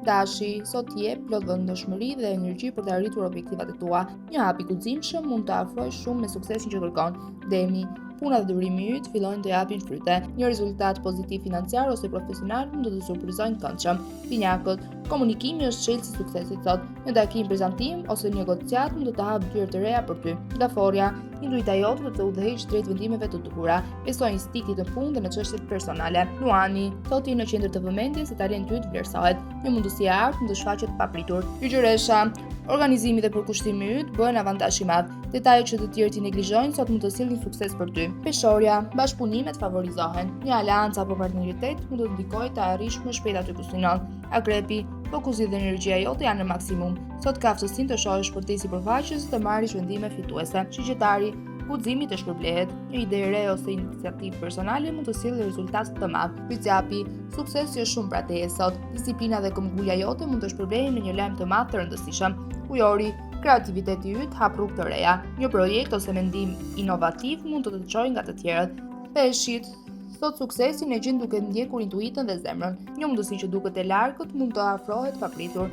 Dashi, sot jep plot vendosmëri dhe energji për të arritur objektivat e tua. Një hap i guximshëm mund të afrojë shumë me suksesin që kërkon. Demi, puna dhe durimi yt fillojnë të japin fryte. Një rezultat pozitiv financiar ose profesional mund të të surprizojnë të këndshëm. Binjakët, komunikimi është çelësi i suksesit sot. Një takim prezantim ose një negociat mund të të hapë dyert të reja për ty. Daforja, intuita jote do të udhëheqë drejt vendimeve të dukura. Besoj instiktit në punë dhe në çështjet personale. Luani, sot je në qendër të vëmendjes dhe talenti yt vlerësohet. Një mundësi e artë mund të shfaqet papritur. Ygjëresha, organizimi dhe përkushtimi yt bëhen avantazh i madh. Detajet që të tjerë ti neglizhojnë sot mund të sillnin sukses për ty. Peshorja, bashkëpunimet favorizohen. Një aleancë apo partneritet mund të ndikojë të arrish më shpejt aty ku synon. Akrepi, fokusi dhe energjia jote janë në maksimum. Sot ka aftësinë të shohësh për te sipërfaqes dhe të marrësh vendime fituese. Shqyrtari, guximi të shpërblehet. Një ide e re ose iniciativë personale mund të sjellë rezultat të madh. Pyetjapi, suksesi është shumë pra teje sot. Disiplina dhe këmbgulja jote mund të shpërblehen në një lajm të madh të rëndësishëm. Ujori, kreativiteti yt hap rrugë të reja. Një projekt ose mendim inovativ mund të të çojë nga të tjerët. Peshqit, sot suksesin e gjen duke ndjekur intuitën dhe zemrën. Një mundësi që duket e largët mund të afrohet papritur.